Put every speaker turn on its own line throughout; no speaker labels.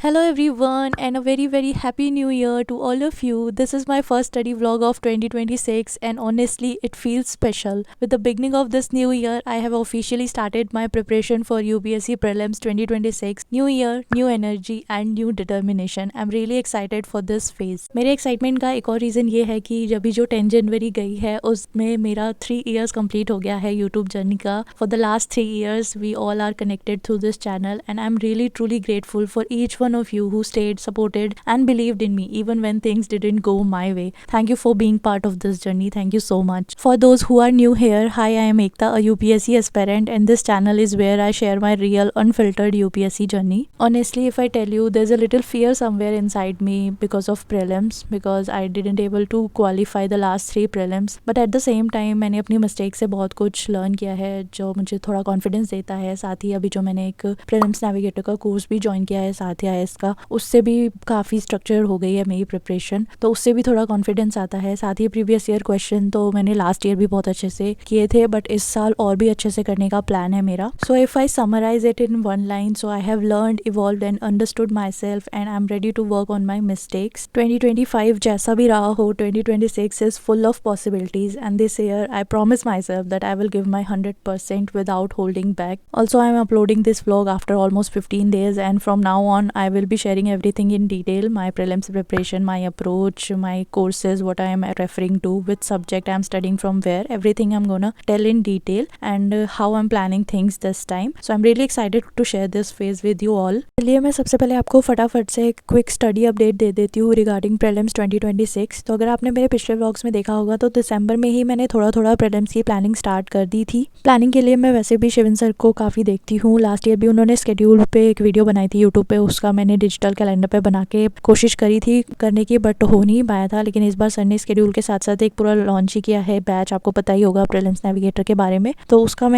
Hello everyone and a very happy new year to all of you. This is my first study vlog of 2026 and honestly it feels special. With the beginning of this new year, I have officially started my preparation for UPSC Prelims 2026. New year, new energy and new determination. I'm really excited for this phase. मेरे excitement का एक और reason ये है कि जब भी जो 10 जनवरी गई है उसमें मेरा 3 इयर्स कंप्लीट हो गया है यूट्यूब जर्नी का. For the last 3 years we all are connected through this channel and I'm really truly grateful for each one of you who stayed, supported and believed in me even when things didn't go my way. Thank you for being part of this journey. Thank you so much. For those who are new here, hi, I am Ekta, a UPSC aspirant, and this channel is where I share my real unfiltered UPSC journey. Honestly, if I tell you, there's a little fear somewhere inside me because of prelims, because I didn't able to qualify the last 3 prelims, but at the same time मैंने अपनी mistake से बहुत कुछ learn किया है जो मुझे थोड़ा कॉन्फिडेंस देता है. साथ ही अभी जो मैंने एक प्रीलिम्स नेविगेटर का कोर्स भी ज्वाइन किया है साथ ही IAS का, उससे भी काफ़ी स्ट्रक्चर हो गई है मेरी प्रिपरेशन, तो उससे भी थोड़ा कॉन्फिडेंस आता है. साथ ही प्रीवियस ईयर क्वेश्चन तो मैंने लास्ट ईयर भी बहुत अच्छे से किए थे, बट इस साल और भी अच्छे से करने का प्लान है मेरा. So if I summarise it in one line, so I have learned, evolved and understood myself and I am ready to work on my mistakes. 2025 जैसा भी रहा हो, 2026 is full of possibilities and this year I promise myself that I will give my 100% without holding back. Also, I am uploading this vlog after almost 15 days and from now on I will be sharing everything in detail: my prelims preparation, my approach, my courses, what I am referring to, which subject I am studying from where, everything I'm gonna tell in detail and how I'm planning things this time. So I'm really excited to share this phase with you all. चलिए मैं सबसे पहले आपको फटाफट से एक quick study update दे देती हूँ रिगार्डिंग प्रीलिम्स 2026. तो अगर आपने मेरे पिछले व्लॉग्स में देखा होगा तो दिसंबर में ही मैंने थोड़ा प्रीलिम्स की प्लानिंग स्टार्ट कर दी थी. प्लानिंग के लिए मैं वैसे भी शिवन सर को काफ़ी देखती हूँ. लास्ट ईयर भी उन्होंने स्केड्यूल पे एक वीडियो बनाई थी यूट्यूब पे, उसका मैंने डिजिटल कैलेंडर पे बना के कोशिश करी थी करने की, बट हो नहीं पाया था. लेकिन इस बार सर ने स्केड्यूल के साथ साथ एक पूरा लॉन्च ही किया है बैच, आपको पता ही होगा प्रीलिम्स नेविगेटर के बारे में. तो उसका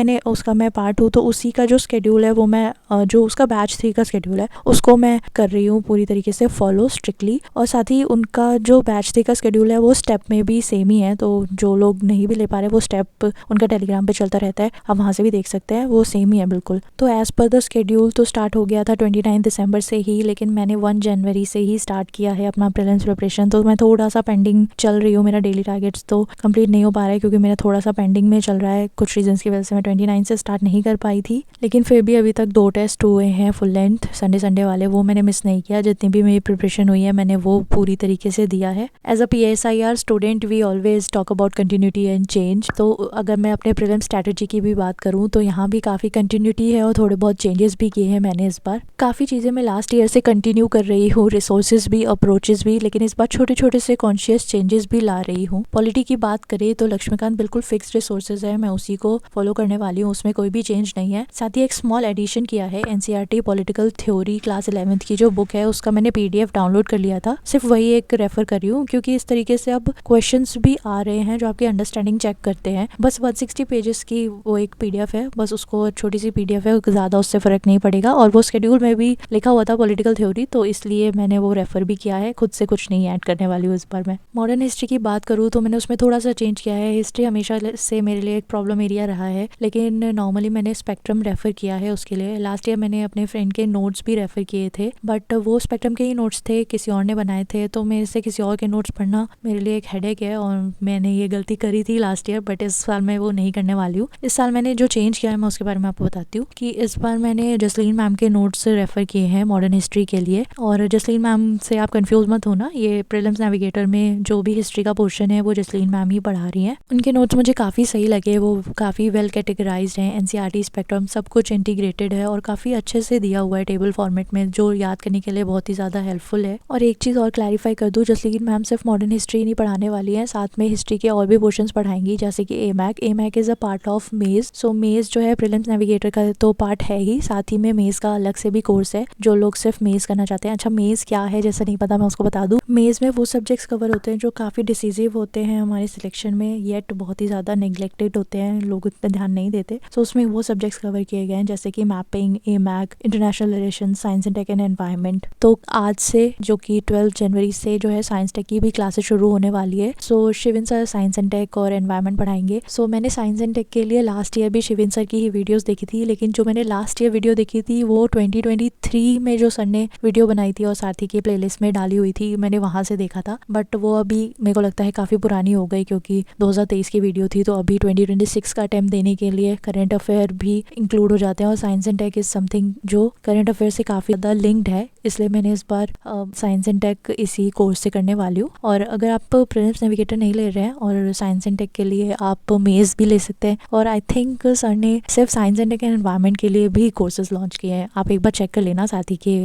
मैं पार्ट हूँ, तो उसी का जो स्केड्यूल है वो मैं जो उसका बैच 3 का स्केड्यूल है उसको मैं कर रही हूँ पूरी तरीके से फॉलो स्ट्रिक्टली. और साथ ही उनका जो बैच 3 का स्केड्यूल है वो स्टेप में भी सेम ही है, तो जो लोग नहीं भी ले पा रहे वो स्टेप उनका टेलीग्राम पे चलता रहता है, आप वहाँ से भी देख सकते हैं, वो सेम ही है बिल्कुल. तो एज़ पर द स्केड्यूल तो स्टार्ट हो गया था 29 दिसंबर से ही, लेकिन मैंने 1 जनवरी से ही स्टार्ट किया है अपना प्रीलिम्स प्रिपरेशन. तो मैं थोड़ा सा पेंडिंग चल रही हूँ, मेरा डेली टारगेट्स तो कंप्लीट नहीं हो पा रहा है क्योंकि मेरा थोड़ा सा पेंडिंग में चल रहा है. कुछ रीजंस की वजह से मैं 29 से स्टार्ट नहीं कर पाई थी, लेकिन फिर भी अभी तक 2 टेस्ट हुए हैं फुल लेंथ संडे वाले, वो मैंने मिस नहीं किया. जितनी भी मेरी प्रिपरेशन हुई है मैंने वो पूरी तरीके से दिया है. As a PSIR student we always talk about continuity and change. तो अगर मैं अपने प्रीलिम्स स्ट्रैटेजी की भी बात करूँ तो यहाँ भी काफ़ी कंटिन्यूटी है और थोड़े बहुत चेंजेस भी किए हैं मैंने इस बार. काफ़ी चीज़ें मैं लास्ट ईयर से कंटिन्यू कर रही हूँ, रिसोर्सेज भी, अप्रोचेस भी, लेकिन इस बार छोटे से कॉन्शियस चेंजेस भी ला रही हूँ. पॉलिटी की बात करें तो लक्ष्मीकांत बिल्कुल फिक्स्ड रिसोर्सेज है, मैं उसी को फॉलो करने वाली हूँ, उसमें कोई भी चेंज नहीं है. साथ ही एक स्मॉल एडिशन किया है, NCERT political theory class 11th की जो बुक है उसका मैंने PDF डाउनलोड कर लिया था, सिर्फ वही एक रेफर कर रही हूँ क्योंकि इस तरीके से अब क्वेश्चंस भी आ रहे हैं जो आपकी अंडरस्टैंडिंग चेक करते हैं. बस 160 पेजेस की वो एक PDF है, बस उसको, छोटी सी PDF है, ज़्यादा उससे फ़र्क नहीं पड़ेगा. और वो शेड्यूल में भी लिखा हुआ था पॉलिटिकल थ्योरी, तो इसलिए मैंने वो रेफ़र भी किया है, खुद से कुछ नहीं ऐड करने वाली हूँ इस बार मैं. मॉडर्न हिस्ट्री की बात करूँ तो मैंने उसमें थोड़ा सा चेंज किया है. हिस्ट्री हमेशा से मेरे लिए एक प्रॉब्लम एरिया रहा है, लेकिन नॉर्मली मैंने स्पेक्ट्रम रेफ़र किया है उसके लिए. लास्ट ईयर मैंने अपने फ्रेंड के नोट्स भी रेफ़र किए थे, बट वो स्पेक्ट्रम के ही नोट्स थे, किसी और ने बनाए थे, तो मेरे से किसी और के नोट्स पढ़ना मेरे लिए एक हेडेक है और मैंने ये गलती करी थी लास्ट ईयर, बट इस साल मैं वो नहीं करने वाली हूँ. इस साल मैंने जो चेंज किया है मैं उसके बारे में आपको बताती हूँ कि इस बार मैंने जसलीन मैम के नोट्स रेफ़र किए हैं मॉडर्न हिस्ट्री के लिए. और जसलीन मैम से आप कंफ्यूज मत होना, ये प्रीलिम्स नेविगेटर में जो भी हिस्ट्री का पोर्शन है वो जसलीन मैम ही पढ़ा रही हैं. उनके नोट्स मुझे काफ़ी सही लगे, वो काफ़ी वेल कैटेगराइज्ड हैं, NCERT स्पेक्ट्रम सब कुछ इंटीग्रेटेड है और काफ़ी अच्छे से दिया हुआ है टेबल फॉर्मेट में, जो याद करने के लिए बहुत ही ज़्यादा हेल्पफुल है. और एक चीज़ और क्लैरिफाई कर दूँ, जसलीन मैम सिर्फ मॉडर्न हिस्ट्री नहीं पढ़ाने वाली हैं, साथ में हिस्ट्री के और भी पोर्शंस पढ़ाएंगी, जैसे कि AMAC is a part of मेज़. सो मेज़ जो है प्रीलिम्स नेविगेटर का तो पार्ट है ही, साथ ही में मेज़ का अलग से भी कोर्स है जो लोग सिर्फ मेज़ करना चाहते हैं. अच्छा, मेज़ क्या है जैसा नहीं पता, मैं उसको बता दूं. मेज़ में वो सब्जेक्ट्स कवर होते हैं जो काफ़ी डिसीजिव होते हैं हमारे सिलेक्शन में, येट बहुत ही ज़्यादा नेग्लेक्टेड होते हैं, लोग इतना ध्यान नहीं देते. सो उसमें वो सब्जेक्ट्स कवर किए गए हैं जैसे कि mapping, AMAC, international relation, science and tech and environment. तो आज से जो कि 12 जनवरी से जो है साइंस टेक की भी क्लासेस शुरू होने वाली है. So Shivin sir science and tech और एनवायरनमेंट पढ़ाएंगे. सो मैंने साइंस एंड टेक के लिए लास्ट ईयर भी शिविन सर की ही वीडियोस देखी थी, लेकिन जो मैंने लास्ट ईयर वीडियो देखी थी वो 2023 में जो सर ने वीडियो बनाई थी और सारथी की प्लेलिस्ट में डाली हुई थी, मैंने वहाँ से देखा था, बट वो अभी मेरे को लगता है काफ़ी पुरानी हो गई क्योंकि 2023 की वीडियो थी। तो अभी 2026 का अटैम्प्ट देने के लिए करंट अफेयर भी इंक्लूड हो जाते हैं और science and tech is something जो करंट अफेयर से काफ़ी ज़्यादा लिंक्ड है, इसलिए मैंने इस बार साइंस एंड टेक इसी कोर्स से करने वाली हूँ। और अगर आप प्रीलिम्स नेविगेटर नहीं ले रहे हैं और साइंस एंड टेक के लिए आप मेज़ भी ले सकते हैं, और आई थिंक सर ने सिर्फ science and tech and environment के लिए भी कोर्सेज लॉन्च किए हैं, आप एक बार चेक कर लेना साथी के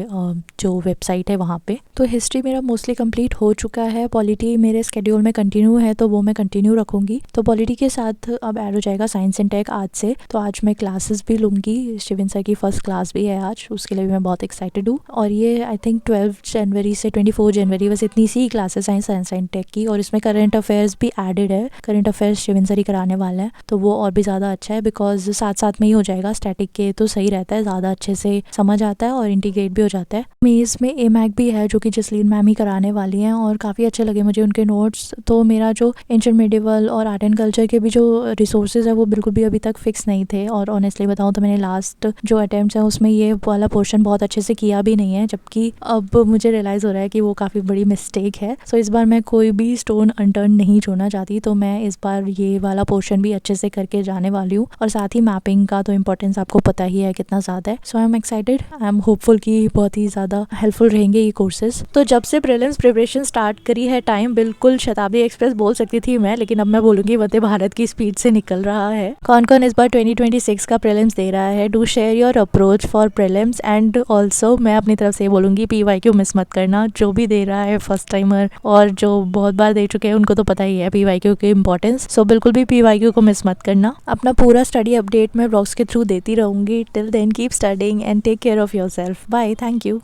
जो वेबसाइट है वहाँ पे। तो हिस्ट्री मेरा मोस्टली कंप्लीट हो चुका है, पॉलिटी मेरे स्केड्यूल में कंटिन्यू है तो वो मैं कंटिन्यू रखूँगी। तो पॉलिटी के साथ अब ऐड हो जाएगा साइंस एंड टेक आज से। तो आज मैं क्लासेस भी लूँगी, शिविन सर की फर्स्ट क्लास भी है आज, उसके लिए भी मैं बहुत एक्साइटेड हूँ। और ये आई थिंक 12 जनवरी से 24 जनवरी बस इतनी सी क्लासेस हैं साइंस एंड टेक की, और इसमें करंट अफेयर्स भी एडेड है। करंट अफेयर्स शिविन सर ही कराने वाला है तो वो और भी ज़्यादा अच्छा है, बिकॉज साथ साथ में ही हो जाएगा। स्टैटिक के तो सही रहता है, ज़्यादा अच्छे से समझ आता है और इंटीग्रेट भी हो जाता है। मेज़ में एमैक भी है जो कि जसलीन मैम ही कराने वाली हैं और काफ़ी अच्छे लगे मुझे उनके नोट्स। तो मेरा जो एंशिएंट मेडिवल और आर्ट एंड कल्चर के भी जो रिसोर्सेज है वो बिल्कुल भी अभी तक फिक्स नहीं थे, और ऑनेस्टली बताऊँ तो मैंने लास्ट जो अटैम्प्ट है उसमें ये वाला पोर्शन बहुत अच्छे से किया भी नहीं है, जबकि अब मुझे रियलाइज़ हो रहा है कि वो काफ़ी बड़ी मिस्टेक है। सो इस बार मैं कोई भी स्टोन अनटर्न नहीं छोड़ना चाहती, तो मैं इस बार ये वाला पोर्शन भी अच्छे से करके जाने वाली हूँ। और साथ ही मैपिंग का तो इम्पोर्टेंस आपको पता ही है कितना ज़्यादा है। So I am excited, I am hopeful कि बहुत ही ज़्यादा हेल्पफुल रहेंगे ये कोर्सेज। तो जब से प्रीलिम्स प्रिपरेशन स्टार्ट करी है टाइम बिल्कुल शताब्दी एक्सप्रेस बोल सकती थी मैं, लेकिन अब मैं बोलूँगी वंदे भारत की स्पीड से निकल रहा है। कौन कौन इस बार 2026 का प्रीलिम्स दे रहा है, do share your approach for prelims. And also मैं अपनी तरफ से बोलूँगी PYQ मिस मत करना, जो भी दे रहा है फर्स्ट टाइमर और जो बहुत बार दे चुके हैं उनको तो पता ही है PYQ की इंपॉर्टेंस। सो बिल्कुल भी PYQ को मिस मत करना। अपना पूरा स्टडी अपडेट मैं ब्लॉग्स के थ्रू देती रहूँगी। Till then keep studying and take care of yourself. Bye, thank you.